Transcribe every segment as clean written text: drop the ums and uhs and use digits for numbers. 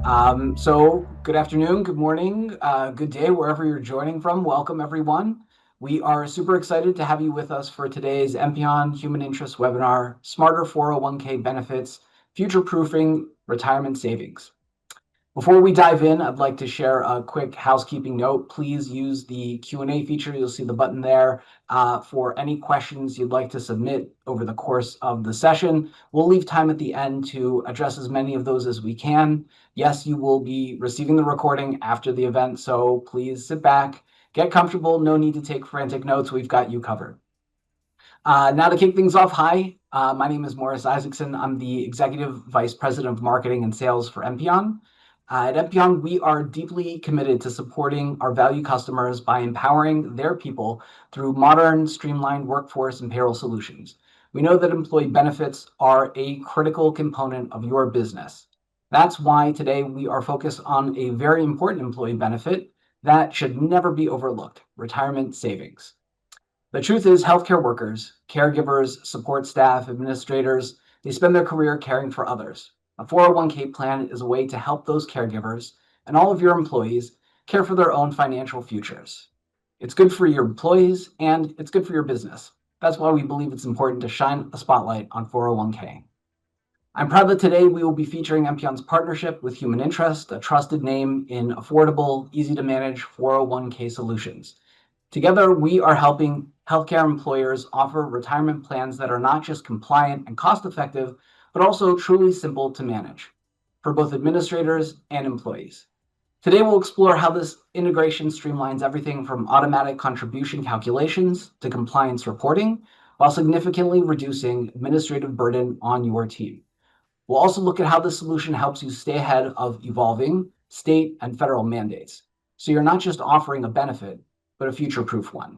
So good afternoon, good morning, good day, wherever you're joining from. Welcome, everyone. We are super excited to have you with us for today's Empeon Human Interest webinar, Smarter 401k Benefits, Future-Proofing Retirement Savings. Before we dive in, I'd like to share a quick housekeeping note. Please use the Q&A feature. You'll see the button there for any questions you'd like to submit over the course of the session. We'll leave time at the end to address as many of those as we can. Yes, you will be receiving the recording after the event, so please sit back, get comfortable. No need to take frantic notes. We've got you covered. Now to kick things off, hi, my name is Morris Isaacson. I'm the Executive Vice President of Marketing and Sales for Empeon. At Empeon, we are deeply committed to supporting our value customers by empowering their people through modern, streamlined workforce and payroll solutions. We know that employee benefits are a critical component of your business. That's why today we are focused on a very important employee benefit that should never be overlooked: retirement savings. The truth is, healthcare workers, caregivers, support staff, administrators, they spend their career caring for others. A 401k plan is a way to help those caregivers and all of your employees care for their own financial futures. It's good for your employees and it's good for your business. That's why we believe it's important to shine a spotlight on 401k. I'm proud that today we will be featuring Empeon's partnership with Human Interest, a trusted name in affordable, easy to manage 401k solutions. Together, we are helping healthcare employers offer retirement plans that are not just compliant and cost-effective, but also truly simple to manage for both administrators and employees. Today, we'll explore how this integration streamlines everything from automatic contribution calculations to compliance reporting, while significantly reducing administrative burden on your team. We'll also look at how this solution helps you stay ahead of evolving state and federal mandates, so you're not just offering a benefit, but a future-proof one.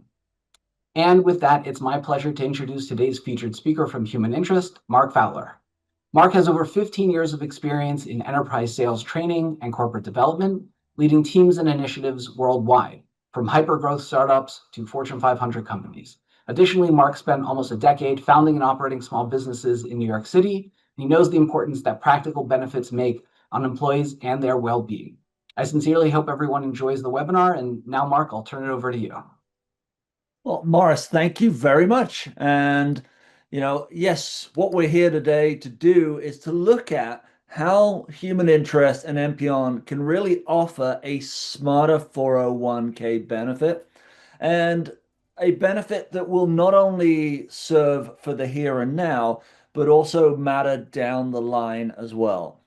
And with that, it's my pleasure to introduce today's featured speaker from Human Interest, Mark Fowler. Mark has over 15 years of experience in enterprise sales training and corporate development, leading teams and initiatives worldwide, from hyper-growth startups to Fortune 500 companies. Additionally, Mark spent almost a decade founding and operating small businesses in New York City. He knows the importance that practical benefits make on employees and their well-being. I sincerely hope everyone enjoys the webinar. And now, Mark, I'll turn it over to you. Well, Morris, thank you very much. And, yes, what we're here today to do is to look at how Human Interest and Empeon can really offer a smarter 401k benefit, and a benefit that will not only serve for the here and now, but also matter down the line as well.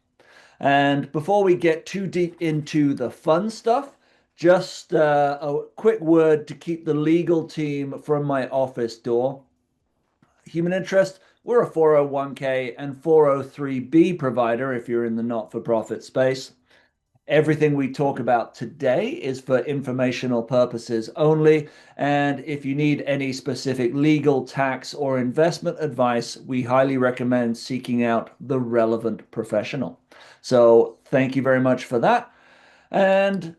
And before we get too deep into the fun stuff, just a quick word to keep the legal team from my office door. Human Interest, we're a 401k and 403b provider if you're in the not-for-profit space. Everything we talk about today is for informational purposes only. And if you need any specific legal, tax, or investment advice, we highly recommend seeking out the relevant professional. So thank you very much for that. And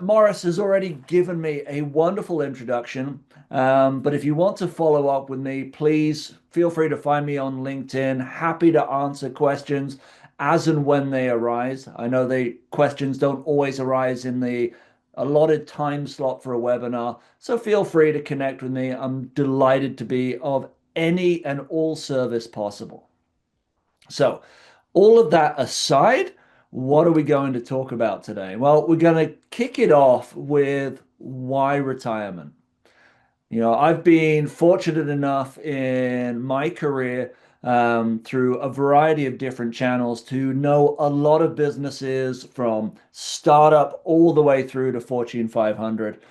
Morris has already given me a wonderful introduction. But if you want to follow up with me, please feel free to find me on LinkedIn. Happy to answer questions as and when they arise. I know the questions don't always arise in the allotted time slot for a webinar, so feel free to connect with me. I'm delighted to be of any and all service possible. So, all of that aside, what are we going to talk about today? Well, we're going to kick it off with why retirement. I've been fortunate enough in my career through a variety of different channels to know a lot of businesses from startup all the way through to Fortune 500.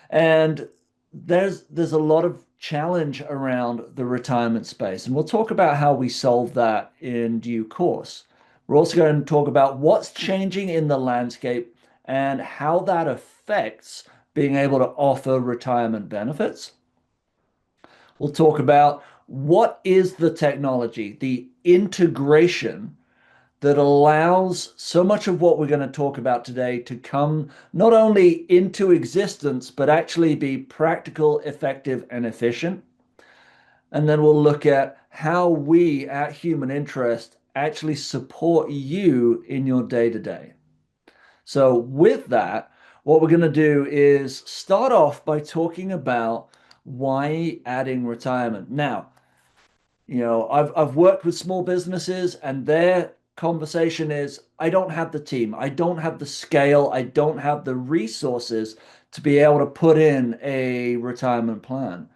And there's a lot of challenge around the retirement space. And we'll talk about how we solve that in due course. We're also going to talk about what's changing in the landscape and how that affects being able to offer retirement benefits. We'll talk about what is the technology, the integration that allows so much of what we're going to talk about today to come not only into existence, but actually be practical, effective, and efficient. And then we'll look at how we at Human Interest actually support you in your day-to-day. So, with that, what we're going to do is start off by talking about why adding retirement. Now, I've worked with small businesses and their conversation is I don't have the team, I don't have the scale, I don't have the resources to be able to put in a retirement plan.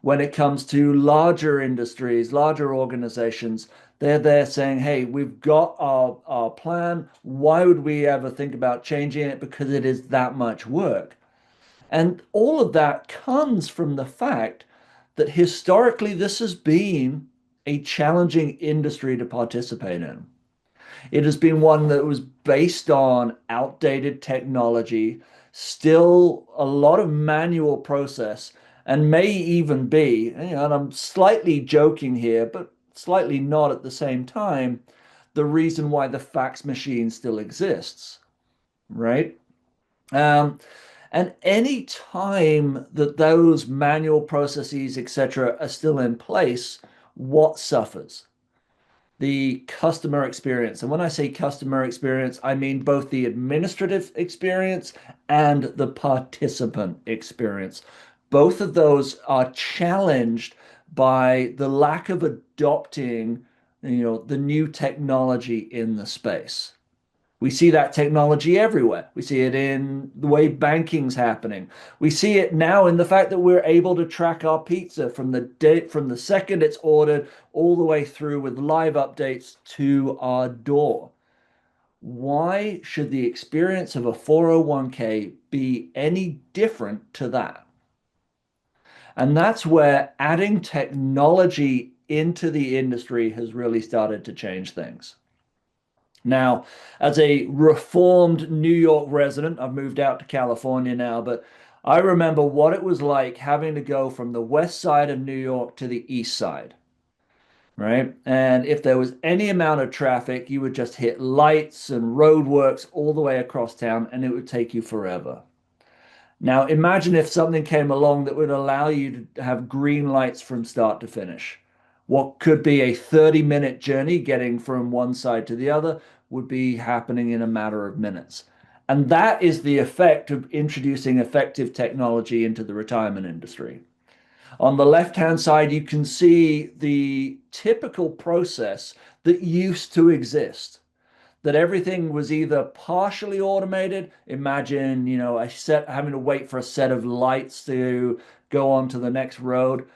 When it comes to larger industries, larger organizations, they're there saying, hey, we've got our plan. Why would we ever think about changing it? Because it is that much work. And all of that comes from the fact that historically this has been a challenging industry to participate in. It has been one that was based on outdated technology, still a lot of manual process, and may even be, and I'm slightly joking here, but slightly not at the same time, the reason why the fax machine still exists, right? Um, and any time that those manual processes, etc., are still in place, what suffers? The customer experience. And when I say customer experience, I mean both the administrative experience and the participant experience. Both of those are challenged by the lack of adopting, the new technology in the space. We see that technology everywhere. We see it in the way banking's happening. We see it now in the fact that we're able to track our pizza from the second it's ordered all the way through with live updates to our door. Why should the experience of a 401k be any different to that? And that's where adding technology into the industry has really started to change things. Now, as a reformed New York resident, I've moved out to California now, but I remember what it was like having to go from the west side of New York to the east side, right? And if there was any amount of traffic, you would just hit lights and roadworks all the way across town, and it would take you forever. Now, imagine if something came along that would allow you to have green lights from start to finish. What could be a 30-minute journey getting from one side to the other would be happening in a matter of minutes. And that is the effect of introducing effective technology into the retirement industry. On the left-hand side, you can see the typical process that used to exist, that everything was either partially automated. Imagine, a set having to wait for a set of lights to go on to the next road,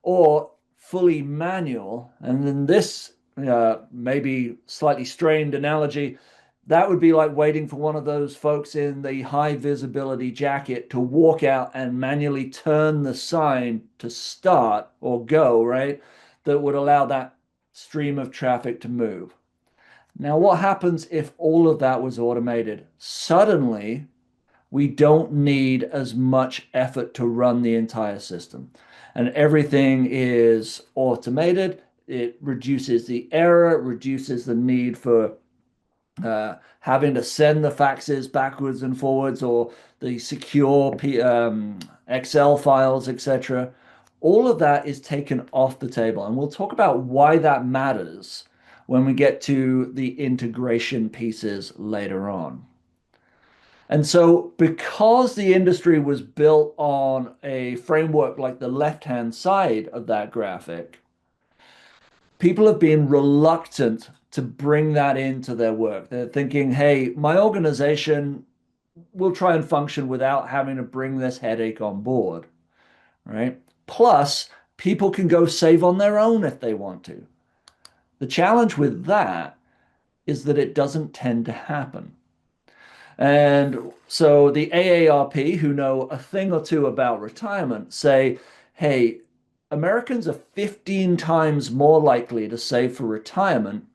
or fully manual. And then this maybe slightly strained analogy, that would be like waiting for one of those folks in the high visibility jacket to walk out and manually turn the sign to start or go, right? That would allow that stream of traffic to move. Now, what happens if all of that was automated? Suddenly, we don't need as much effort to run the entire system. And everything is automated. It reduces the error, it reduces the need for having to send the faxes backwards and forwards or the secure Excel files, etc. All of that is taken off the table. And we'll talk about why that matters when we get to the integration pieces later on. And so, because the industry was built on a framework like the left-hand side of that graphic, people have been reluctant to bring that into their work. They're thinking, hey, my organization will try and function without having to bring this headache on board, right? Plus, people can go save on their own if they want to. The challenge with that is that it doesn't tend to happen. And so the AARP, who know a thing or two about retirement, say, hey, Americans are 15 times more likely to save for retirement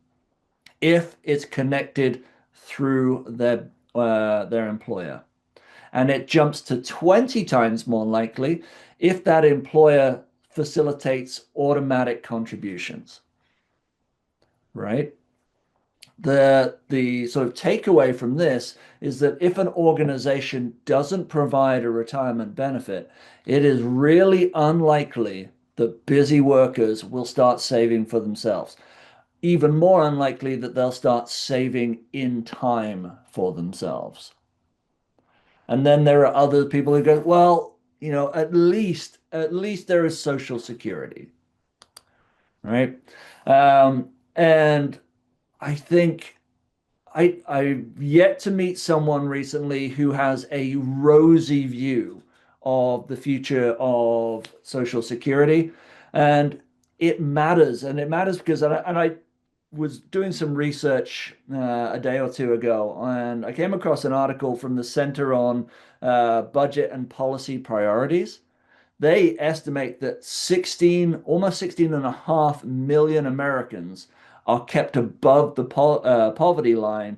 if it's connected through their employer. And it jumps to 20 times more likely if that employer facilitates automatic contributions, right? The sort of takeaway from this is that if an organization doesn't provide a retirement benefit, it is really unlikely that busy workers will start saving for themselves. Even more unlikely that they'll start saving in time for themselves. And then there are other people who go, well, at least there is Social Security, right? And I think I've yet to meet someone recently who has a rosy view of the future of Social Security. And it matters because, and I was doing some research a day or two ago, and I came across an article from the Center on Budget and Policy Priorities. They estimate that almost 16.5 million Americans are kept above the poverty line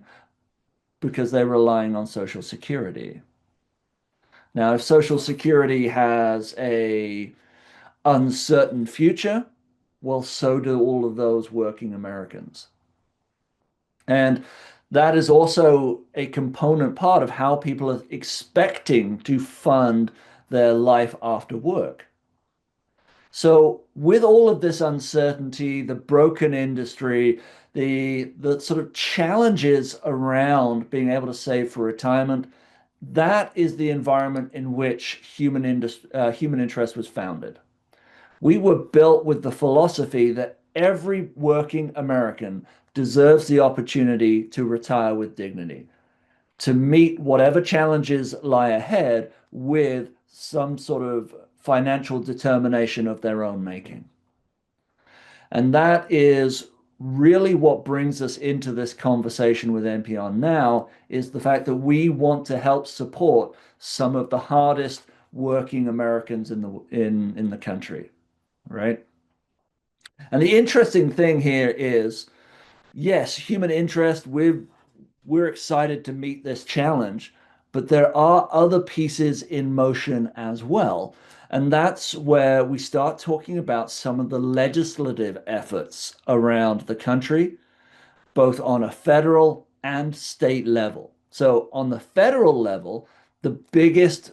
because they're relying on Social Security. Now, if Social Security has a uncertain future, well, so do all of those working Americans. And that is also a component part of how people are expecting to fund their life after work. So with all of this uncertainty, the broken industry, the sort of challenges around being able to save for retirement, that is the environment in which human interest was founded. We were built with the philosophy that every working American deserves the opportunity to retire with dignity, to meet whatever challenges lie ahead with some sort of financial determination of their own making. And that is really what brings us into this conversation with Empeon now is the fact that we want to help support some of the hardest working Americans in the country, right? And the interesting thing here is, yes, human interest, we're excited to meet this challenge, but there are other pieces in motion as well. And that's where we start talking about some of the legislative efforts around the country, both on a federal and state level. So, on the federal level, the biggest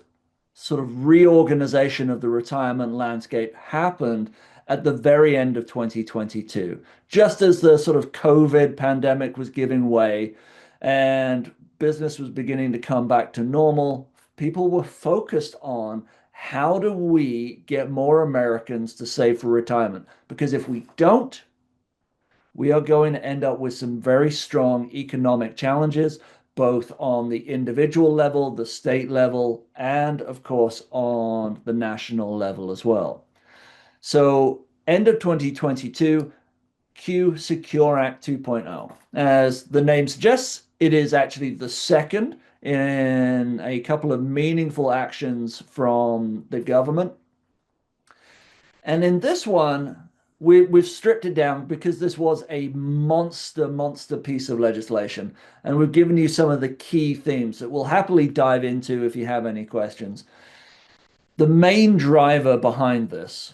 sort of reorganization of the retirement landscape happened at the very end of 2022, just as the sort of COVID pandemic was giving way and business was beginning to come back to normal. People were focused on how do we get more Americans to save for retirement? Because if we don't, we are going to end up with some very strong economic challenges, both on the individual level, the state level, and of course on the national level as well. So, end of 2022, Q Secure Act 2.0. As the name suggests, it is actually the second in a couple of meaningful actions from the government. And in this one, we've stripped it down because this was a monster piece of legislation. And we've given you some of the key themes that we'll happily dive into if you have any questions. The main driver behind this,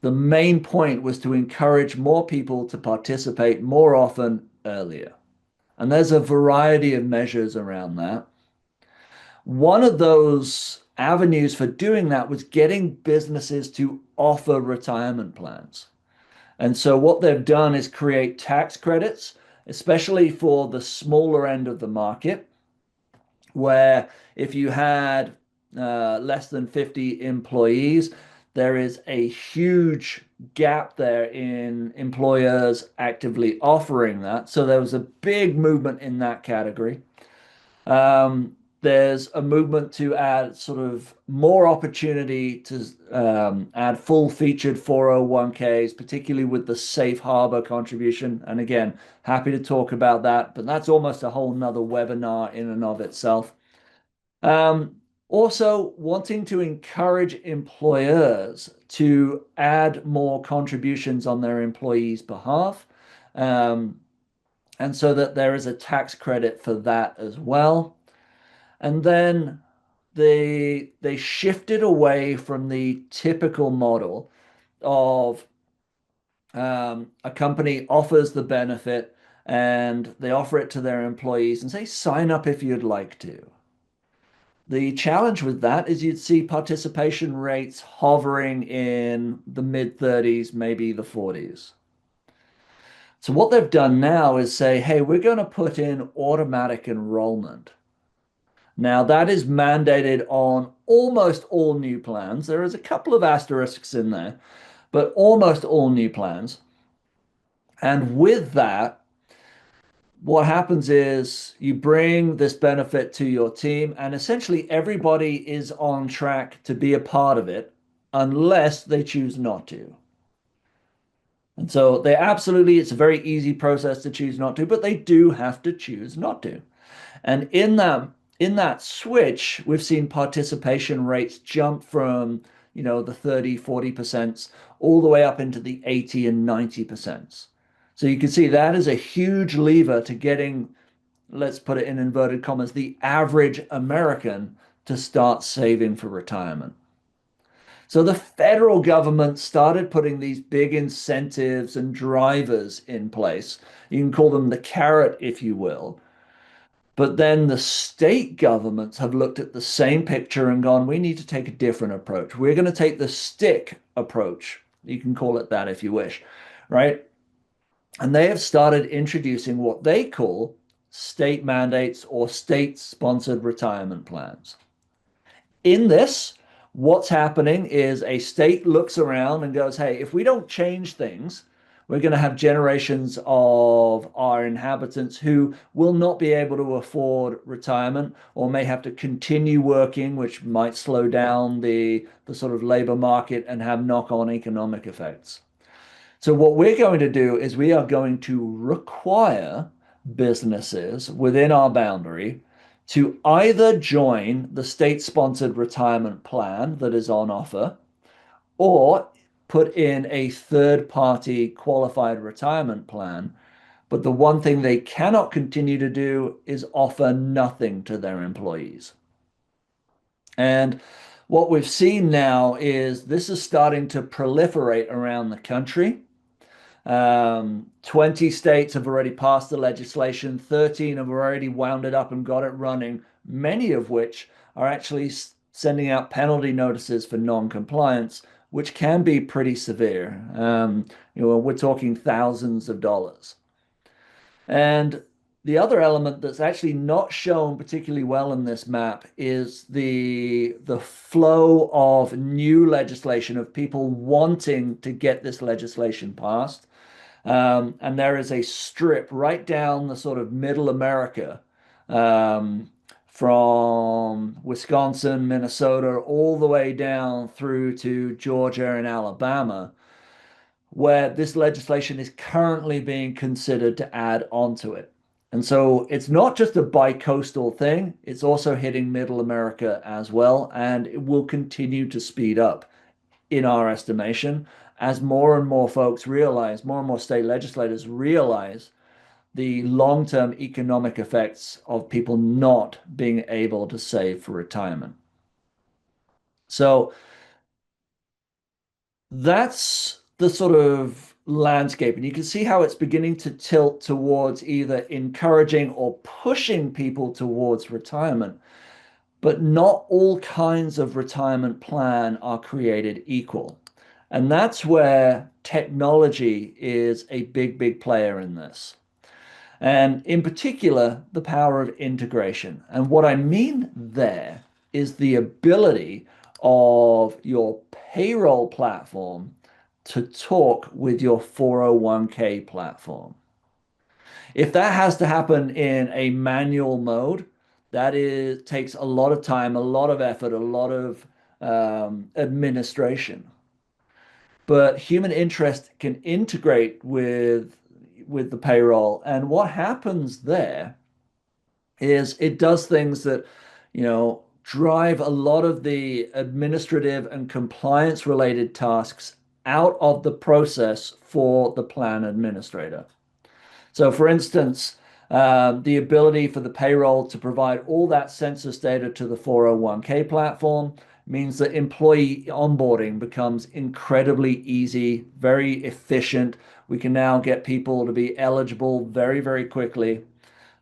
the main point was to encourage more people to participate more often earlier. And there's a variety of measures around that. One of those avenues for doing that was getting businesses to offer retirement plans. And so what they've done is create tax credits, especially for the smaller end of the market, where if you had less than 50 employees, there is a huge gap there in employers actively offering that. So there was a big movement in that category. There's a movement to add sort of more opportunity to add full featured 401ks, particularly with the safe harbor contribution. And again, happy to talk about that, but that's almost a whole nother webinar in and of itself. Also, wanting to encourage employers to add more contributions on their employees' behalf. And so that there is a tax credit for that as well. And then they shifted away from the typical model of a company offers the benefit and they offer it to their employees and say, sign up if you'd like to. The challenge with that is you'd see participation rates hovering in the mid 30s, maybe the 40s. So what they've done now is say, hey, we're going to put in automatic enrollment. Now, that is mandated on almost all new plans. There is a couple of asterisks in there, but almost all new plans. And with that, what happens is you bring this benefit to your team, and essentially everybody is on track to be a part of it unless they choose not to. And so they absolutely, it's a very easy process to choose not to, but they do have to choose not to. And in that switch, we've seen participation rates jump from, the 30, 40% all the way up into the 80 and 90%. So you can see that is a huge lever to getting, let's put it in inverted commas, the average American to start saving for retirement. So the federal government started putting these big incentives and drivers in place. You can call them the carrot, if you will. But then the state governments have looked at the same picture and gone, we need to take a different approach. We're going to take the stick approach. You can call it that if you wish, right? And they have started introducing what they call state mandates or state sponsored retirement plans. In this, what's happening is a state looks around and goes, hey, if we don't change things, we're going to have generations of our inhabitants who will not be able to afford retirement or may have to continue working, which might slow down the sort of labor market and have knock-on economic effects. So what we're going to do is we are going to require businesses within our boundary to either join the state-sponsored retirement plan that is on offer or put in a third-party qualified retirement plan. But the one thing they cannot continue to do is offer nothing to their employees. And what we've seen now is this is starting to proliferate around the country. 20 states have already passed the legislation, 13 have already wound it up and got it running, many of which are actually sending out penalty notices for non-compliance, which can be pretty severe. We're talking thousands of dollars. And the other element that's actually not shown particularly well in this map is the flow of new legislation, of people wanting to get this legislation passed. And there is a strip right down the sort of middle America, from Wisconsin, Minnesota, all the way down through to Georgia and Alabama, where this legislation is currently being considered to add onto it. And so it's not just a bi-coastal thing, it's also hitting middle America as well, and it will continue to speed up in our estimation as more and more folks realize, more and more state legislators realize the long-term economic effects of people not being able to save for retirement. So that's the sort of landscape. And you can see how it's beginning to tilt towards either encouraging or pushing people towards retirement. But not all kinds of retirement plan are created equal. And that's where technology is a big, big player in this. And in particular, the power of integration. And what I mean there is the ability of your payroll platform to talk with your 401k platform. If that has to happen in a manual mode, takes a lot of time, a lot of effort, a lot of administration. But human interest can integrate with the payroll, and what happens there is it does things that drive a lot of the administrative and compliance related tasks out of the process for the plan administrator. So, for instance, the ability for the payroll to provide all that census data to the 401k platform means that employee onboarding becomes incredibly easy, very efficient. We can now get people to be eligible very, very quickly.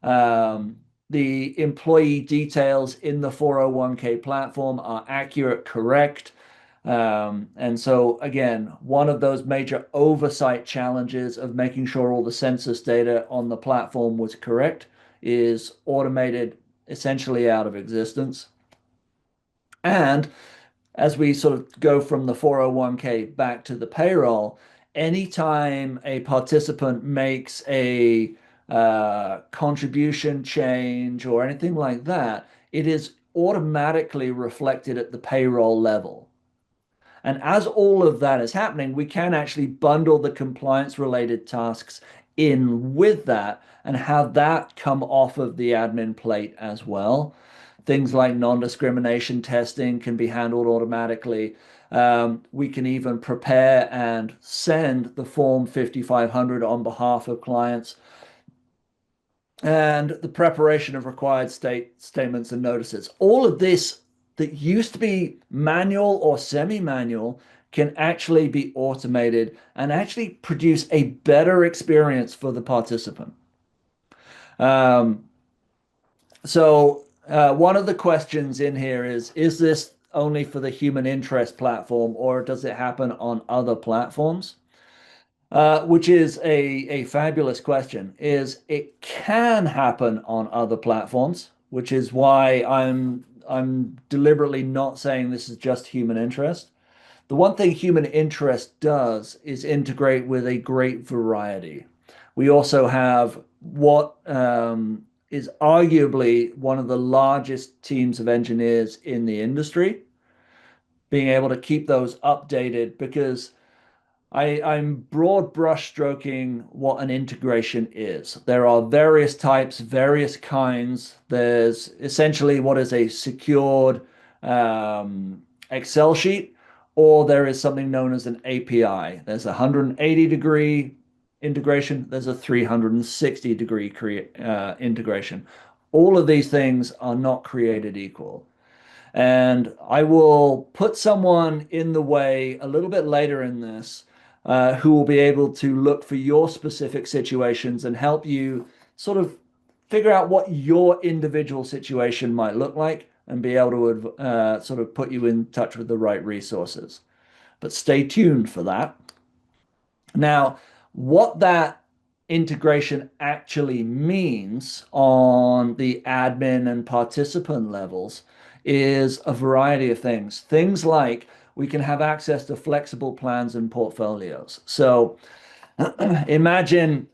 The employee details in the 401k platform are accurate, correct. And so, again, one of those major oversight challenges of making sure all the census data on the platform was correct is automated essentially out of existence. And as we sort of go from the 401k back to the payroll, anytime a participant makes a contribution change or anything like that, it is automatically reflected at the payroll level. And as all of that is happening, we can actually bundle the compliance related tasks in with that and have that come off of the admin plate as well. Things like non-discrimination testing can be handled automatically. We can even prepare and send the Form 5500 on behalf of clients, and the preparation of required statements and notices. All of this that used to be manual or semi-manual can actually be automated and actually produce a better experience for the participant. Um, so one of the questions in here is this only for the human interest platform or does it happen on other platforms? Which is a fabulous question, is it can happen on other platforms, which is why I'm deliberately not saying this is just human interest. The one thing human interest does is integrate with a great variety. We also have what is arguably one of the largest teams of engineers in the industry, being able to keep those updated because I'm broad brush stroking what an integration is. There are various types, various kinds. There's essentially what is a secured Excel sheet, or there is something known as an API. There's a 180-degree integration, there's a 360-degree integration. All of these things are not created equal. And I will put someone in the way a little bit later in this who will be able to look for your specific situations and help you sort of figure out what your individual situation might look like and be able to sort of put you in touch with the right resources. But stay tuned for that. Now, what that integration actually means on the admin and participant levels is a variety of things. Things like we can have access to flexible plans and portfolios. So imagine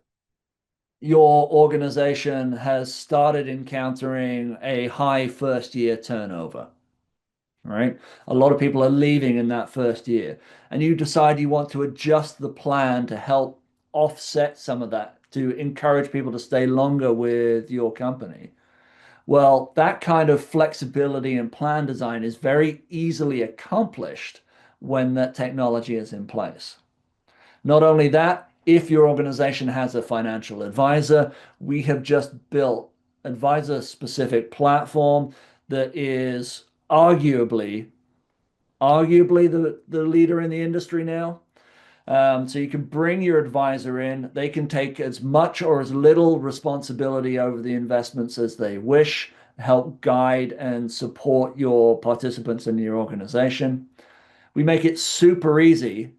your organization has started encountering a high first year turnover, right? A lot of people are leaving in that first year, and you decide you want to adjust the plan to help offset some of that, to encourage people to stay longer with your company. Well, that kind of flexibility and plan design is very easily accomplished when that technology is in place. Not only that, if your organization has a financial advisor, we have just built advisor specific platform that is arguably the leader in the industry now. So you can bring your advisor in. They can take as much or as little responsibility over the investments as they wish, help guide and support your participants in your organization. We make it super easy,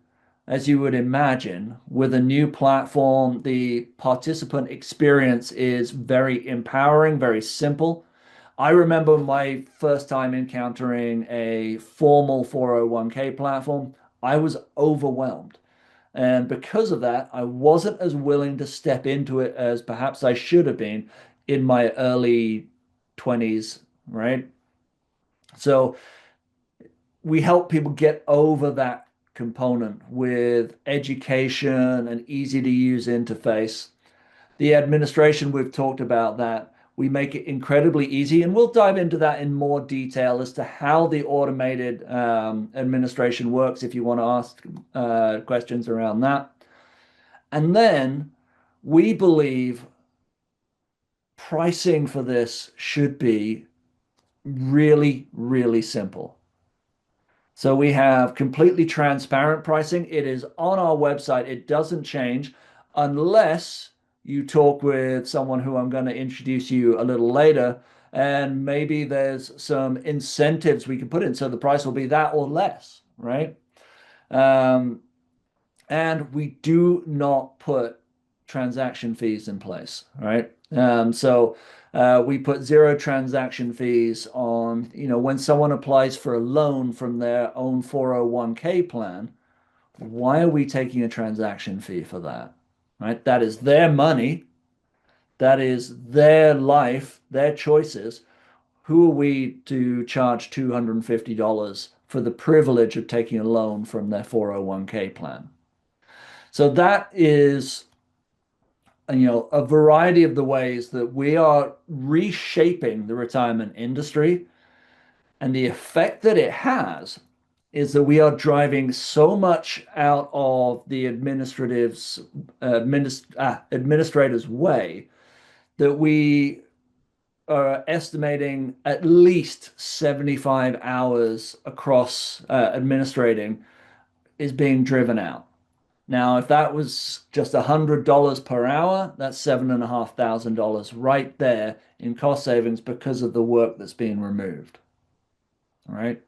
as you would imagine, with a new platform. The participant experience is very empowering, very simple. I remember my first time encountering a formal 401k platform. I was overwhelmed. And because of that, I wasn't as willing to step into it as perhaps I should have been in my early 20s, right? So we help people get over that component with education and easy to use interface. The administration, we've talked about that. We make it incredibly easy, and we'll dive into that in more detail as to how the automated administration works if you want to ask questions around that. And then we believe pricing for this should be really, really simple. So we have completely transparent pricing. It is on our website. It doesn't change unless you talk with someone who I'm going to introduce you a little later. And maybe there's some incentives we can put in. So the price will be that or less, right? Um, and we do not put transaction fees in place, right? We put zero transaction fees on, when someone applies for a loan from their own 401k plan, why are we taking a transaction fee for that? Right? That is their money. That is their life, their choices. Who are we to charge $250 for the privilege of taking a loan from their 401k plan? So that is, a variety of the ways that we are reshaping the retirement industry. And the effect that it has is that we are driving so much out of the administrator's way that we are estimating at least 75 hours across administrating is being driven out. Now, if that was just $100 per hour, that's $7,500 right there in cost savings because of the work that's being removed. All right.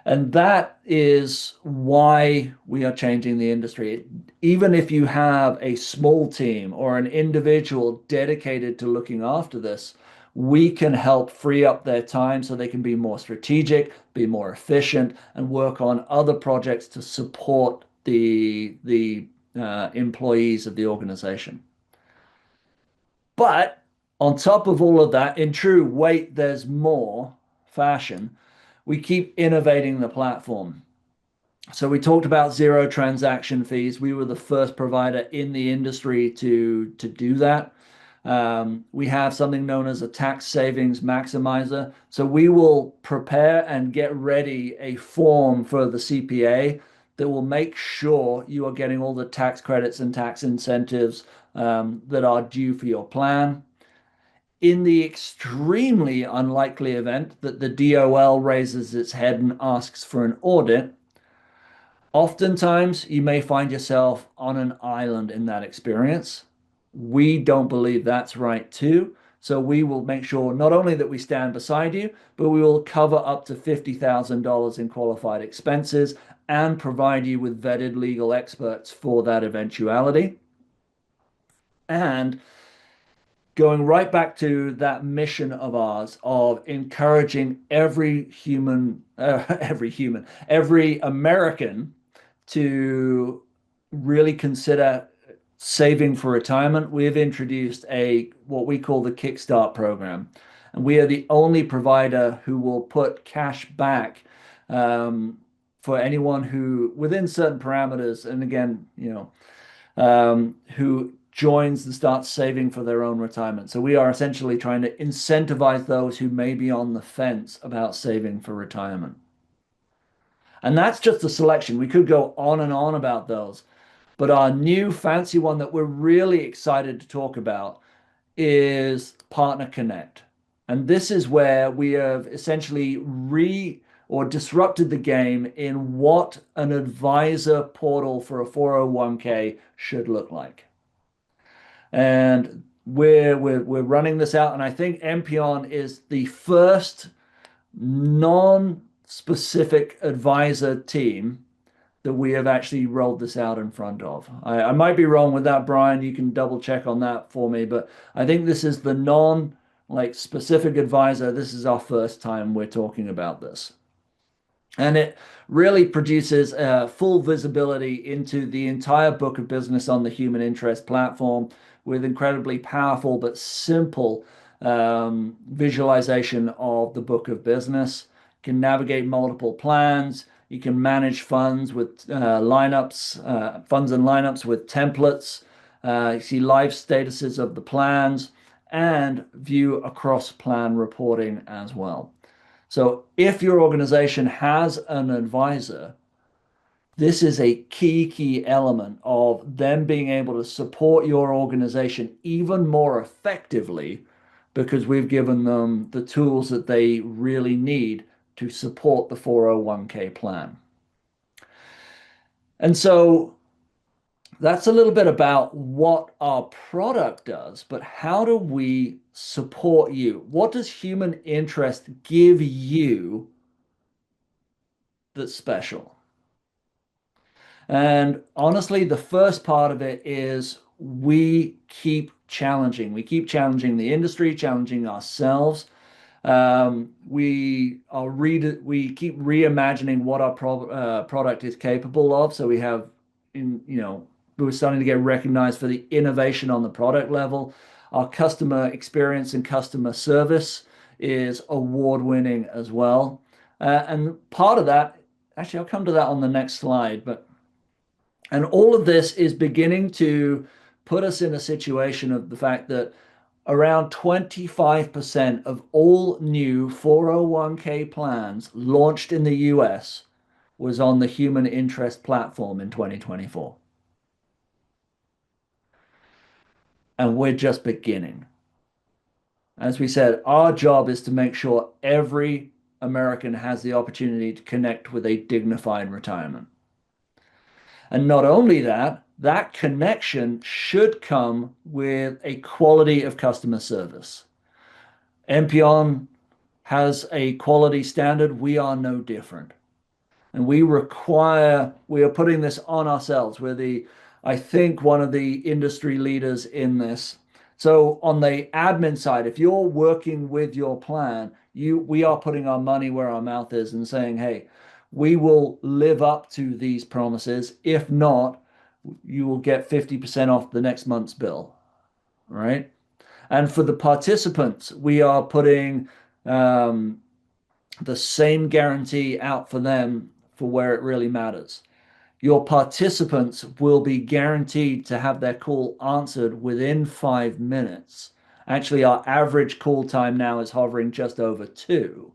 And that is why we are changing the industry. Even if you have a small team or an individual dedicated to looking after this, we can help free up their time so they can be more strategic, be more efficient, and work on other projects to support the employees of the organization. But on top of all of that, in true wait, there's more fashion, we keep innovating the platform. So we talked about zero transaction fees. We were the first provider in the industry to do that. We have something known as a tax savings maximizer. So we will prepare and get ready a form for the CPA that will make sure you are getting all the tax credits and tax incentives that are due for your plan. In the extremely unlikely event that the DOL raises its head and asks for an audit, oftentimes you may find yourself on an island in that experience. We don't believe that's right too. So we will make sure not only that we stand beside you, but we will cover up to $50,000 in qualified expenses and provide you with vetted legal experts for that eventuality. And going right back to that mission of ours of encouraging every American to really consider saving for retirement, we've introduced a what we call the Kickstart program. And we are the only provider who will put cash back for anyone who, within certain parameters, and again, who joins and starts saving for their own retirement. So we are essentially trying to incentivize those who may be on the fence about saving for retirement. And that's just a selection. We could go on and on about those. But our new fancy one that we're really excited to talk about is Partner Connect. And this is where we have essentially or disrupted the game in what an advisor portal for a 401k should look like. And we're running this out, and I think Empeon is the first non-specific advisor team that we have actually rolled this out in front of. I might be wrong with that, Brian. You can double check on that for me, but I think this is the like specific advisor. This is our first time we're talking about this. And it really produces full visibility into the entire book of business on the Human Interest platform with incredibly powerful but simple visualization of the book of business. You can navigate multiple plans. You can manage funds with funds and lineups with templates. You see live statuses of the plans and view across plan reporting as well. So if your organization has an advisor, this is a key element of them being able to support your organization even more effectively because we've given them the tools that they really need to support the 401k plan. And so that's a little bit about what our product does, but how do we support you? What does human interest give you that's special? And honestly, the first part of it is we keep challenging. We keep challenging the industry, challenging ourselves. We keep reimagining what our product is capable of. So we have, we're starting to get recognized for the innovation on the product level. Our customer experience and customer service is award winning as well. And part of that, actually, I'll come to that on the next slide, and all of this is beginning to put us in a situation of the fact that around 25% of all new 401k plans launched in the US was on the Human Interest platform in 2024. And we're just beginning. As we said, our job is to make sure every American has the opportunity to connect with a dignified retirement. And not only that, that connection should come with a quality of customer service. Empeon has a quality standard. We are no different. And we are putting this on ourselves. I think, one of the industry leaders in this. So on the admin side, if you're working with your plan, we are putting our money where our mouth is and saying, hey, we will live up to these promises. If not, you will get 50% off the next month's bill, right? And for the participants, we are putting the same guarantee out for them for where it really matters. Your participants will be guaranteed to have their call answered within 5 minutes. Actually, our average call time now is hovering just over 2,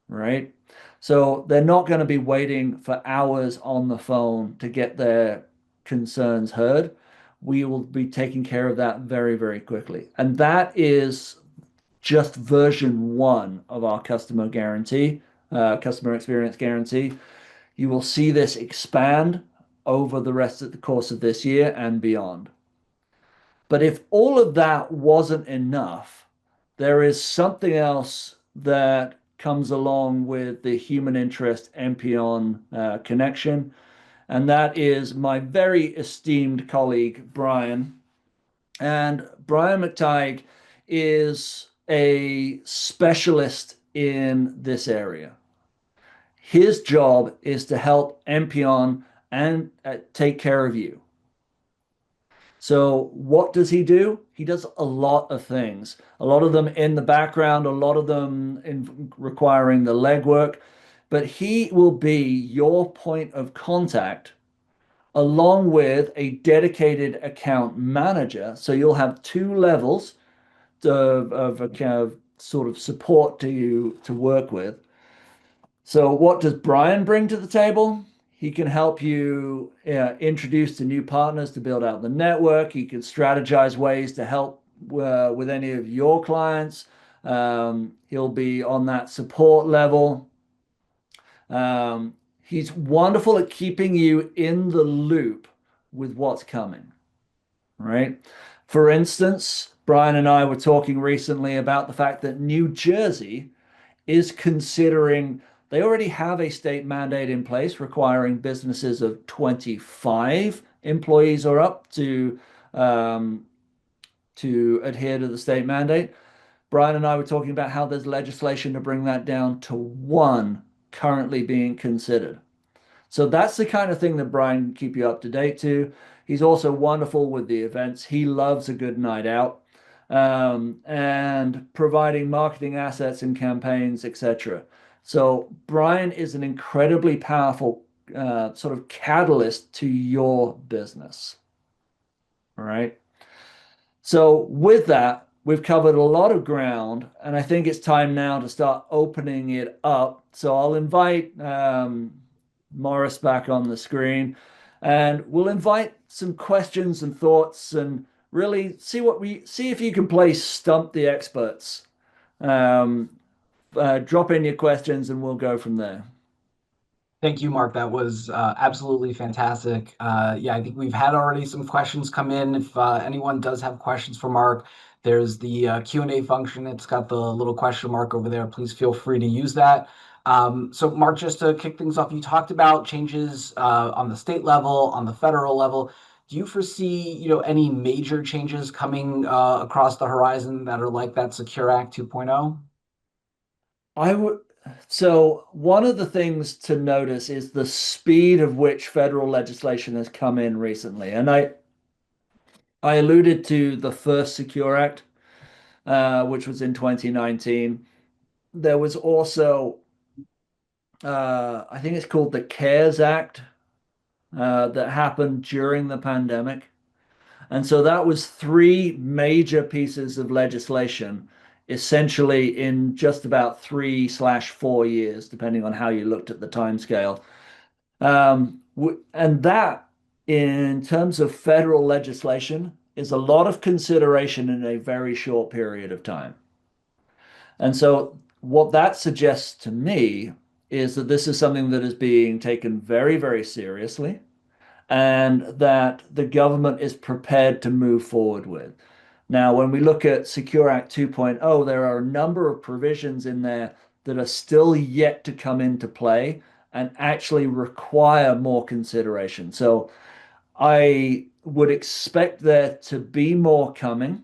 right? So they're not going to be waiting for hours on the phone to get their concerns heard. We will be taking care of that very, very quickly. And that is just version 1 of our customer guarantee, customer experience guarantee. You will see this expand over the rest of the course of this year and beyond. But if all of that wasn't enough, there is something else that comes along with the Human Interest Empeon connection, and that is my very esteemed colleague, Brian. And Brian McTighe is a specialist in this area. His job is to help Empeon and take care of you. So what does he do? He does a lot of things, a lot of them in the background, a lot of them requiring the legwork, but he will be your point of contact along with a dedicated account manager. So you'll have 2 levels of a kind of sort of support to you to work with. So what does Brian bring to the table? He can help you introduce to new partners to build out the network. He can strategize ways to help with any of your clients. He'll be on that support level. He's wonderful at keeping you in the loop with what's coming, right? For instance, Brian and I were talking recently about the fact that New Jersey is considering, they already have a state mandate in place requiring businesses of 25 employees or up to adhere to the state mandate. Brian and I were talking about how there's legislation to bring that down to 1 currently being considered. So that's the kind of thing that Brian can keep you up to date to. He's also wonderful with the events. He loves a good night out, and providing marketing assets and campaigns, etc. So Brian is an incredibly powerful sort of catalyst to your business. All right. So with that, we've covered a lot of ground, and I think it's time now to start opening it up. So I'll invite Morris back on the screen, and we'll invite some questions and thoughts, and really see if you can play Stump the Experts. Drop in your questions, and we'll go from there. Thank you, Mark. That was absolutely fantastic. Yeah, I think we've had already some questions come in. If anyone does have questions for Mark, there's the Q&A function. It's got the little question mark over there. Please feel free to use that. So Mark, just to kick things off, you talked about changes on the state level, on the federal level. Do you foresee, any major changes coming across the horizon that are like that Secure Act 2.0? I would, so one of the things to notice is the speed of which federal legislation has come in recently. And I alluded to the first Secure Act, which was in 2019. There was also, I think it's called the CARES Act, that happened during the pandemic. And so that was three major pieces of legislation, essentially in just about 3/4 years, depending on how you looked at the timescale. And that, in terms of federal legislation, is a lot of consideration in a very short period of time. And so, what that suggests to me is that this is something that is being taken very, very seriously and that the government is prepared to move forward with. Now, when we look at Secure Act 2.0, there are a number of provisions in there that are still yet to come into play and actually require more consideration. So I would expect there to be more coming.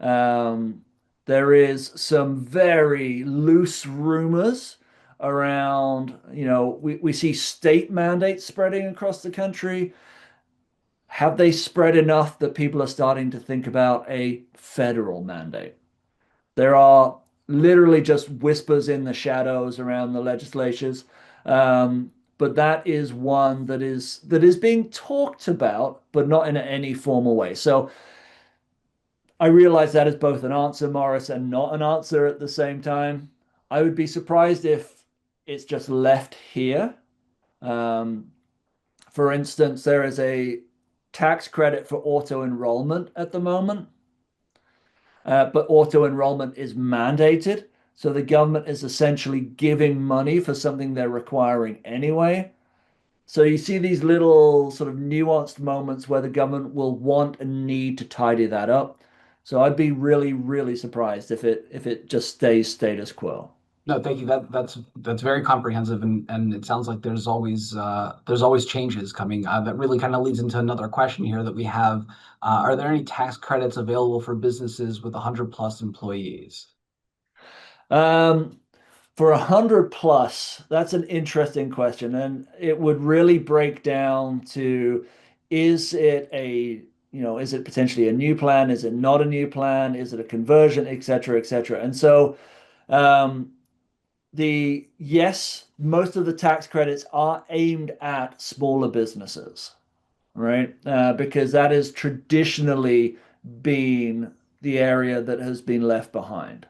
Um, there is some very loose rumors around, we see state mandates spreading across the country. Have they spread enough that people are starting to think about a federal mandate? There are literally just whispers in the shadows around the legislatures. But that is one that is being talked about, but not in any formal way. So I realize that is both an answer, Morris, and not an answer at the same time. I would be surprised if it's just left here. Um, for instance, there is a tax credit for auto enrollment at the moment, but auto enrollment is mandated. So the government is essentially giving money for something they're requiring anyway. So you see these little sort of nuanced moments where the government will want and need to tidy that up. So I'd be really, really surprised if it just stays status quo. No, thank you. That's very comprehensive, and it sounds like there's always changes coming. That really kind of leads into another question here that we have. Are there any tax credits available for businesses with 100 plus employees? Um, for 100 plus, that's an interesting question, and it would really break down to is it a is it potentially a new plan? Is it not a new plan? Is it a conversion, et cetera, et cetera? And so um, the yes, most of the tax credits are aimed at smaller businesses, right? Because that has traditionally been the area that has been left behind,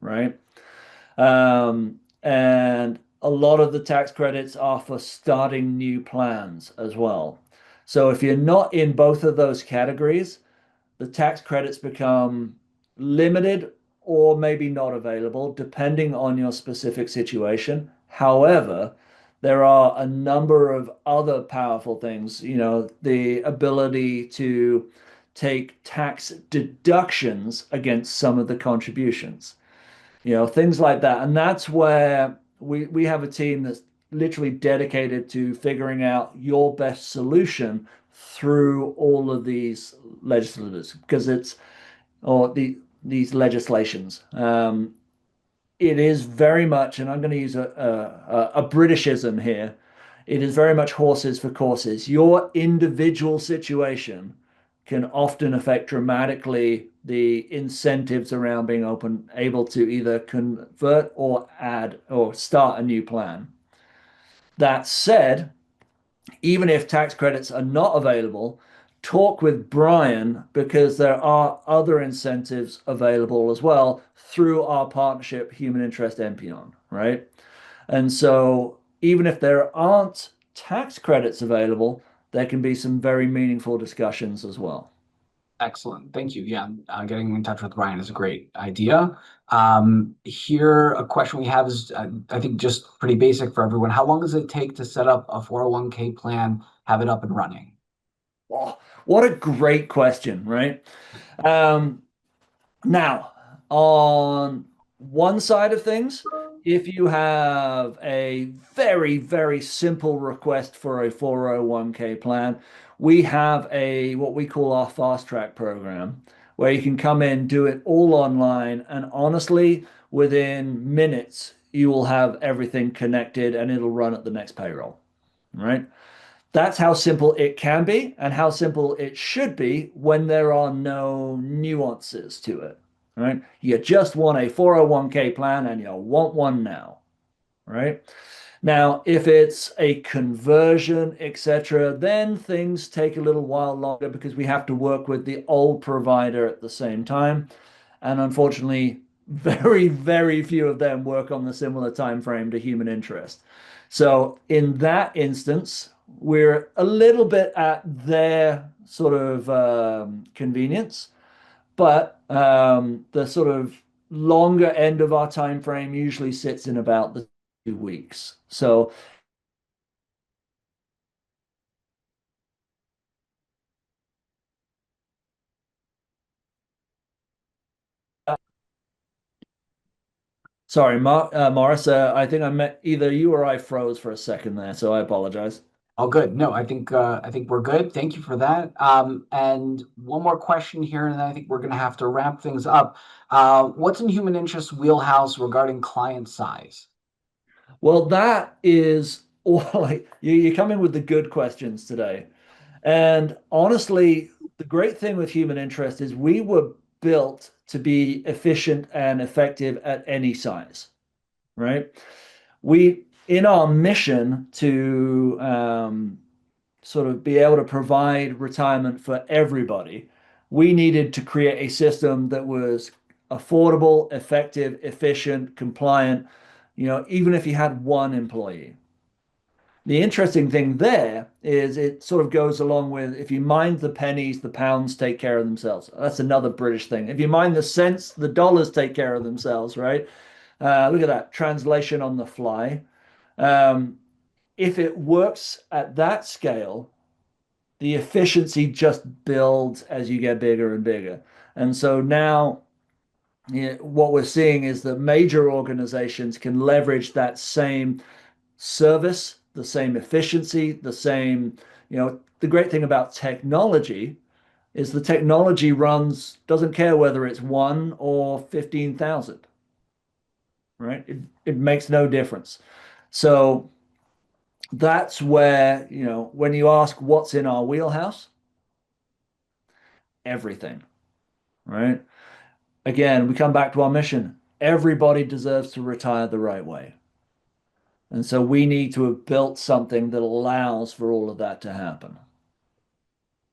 right? And a lot of the tax credits are for starting new plans as well. So if you're not in both of those categories, the tax credits become limited or maybe not available, depending on your specific situation. However, there are a number of other powerful things, the ability to take tax deductions against some of the contributions, things like that. And that's where we have a team that's literally dedicated to figuring out your best solution through all of these legislators because it's or these legislations. It is very much, and I'm going to use a Britishism here. It is very much horses for courses. Your individual situation can often affect dramatically the incentives around being able to either convert or add or start a new plan. That said, even if tax credits are not available, talk with Brian because there are other incentives available as well through our partnership, Human Interest Empeon, right? And so even if there aren't tax credits available, there can be some very meaningful discussions as well. Excellent. Thank you. Yeah, getting in touch with Ryan is a great idea. Here, a question we have is, I think, just pretty basic for everyone. How long does it take to set up a 401k plan, have it up and running? Oh, what a great question, right? Um, Now, on one side of things, if you have a very, very simple request for a 401k plan, we have a what we call our fast track program where you can come in, do it all online, and honestly, within minutes, you will have everything connected and it'll run at the next payroll, right? That's how simple it can be and how simple it should be when there are no nuances to it, right? You just want a 401k plan and you want one now, right? Now, if it's a conversion, etc., then things take a little while longer because we have to work with the old provider at the same time. And unfortunately, very, very few of them work on the similar time frame to human interest. So in that instance, we're a little bit at their sort of convenience, but the sort of longer end of our time frame usually sits in about the 2 weeks. So sorry, Morris, I think I met either you or I froze for a second there, so I apologize. All good. No, I think we're good. Thank you for that. And one more question here, and then I think we're going to have to wrap things up. What's in human interest wheelhouse regarding client size? Well, that is all you come in with the good questions today. And honestly, the great thing with human interest is we were built to be efficient and effective at any size, right? We, in our mission to sort of be able to provide retirement for everybody, we needed to create a system that was affordable, effective, efficient, compliant, even if you had one employee. The interesting thing there is it sort of goes along with if you mind the pennies, the pounds take care of themselves. That's another British thing. If you mind the cents, the dollars take care of themselves, right? Look at that translation on the fly. Um, if it works at that scale, the efficiency just builds as you get bigger and bigger. And so now what we're seeing is that major organizations can leverage that same service, the same efficiency, the same, the great thing about technology is the technology doesn't care whether it's one or 15,000, right? It makes no difference. So that's where, when you ask what's in our wheelhouse, everything, right? Again, we come back to our mission. Everybody deserves to retire the right way. And so we need to have built something that allows for all of that to happen.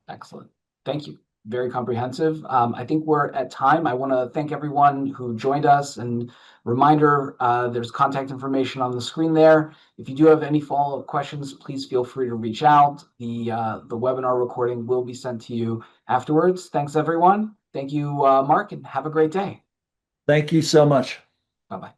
Excellent. Thank you. Very comprehensive. I think we're at time. I want to thank everyone who joined us and reminder, there's contact information on the screen there. If you do have any follow-up questions, please feel free to reach out. The webinar recording will be sent to you afterwards. Thanks, everyone. Thank you, Mark, and have a great day. Thank you so much. Bye-bye.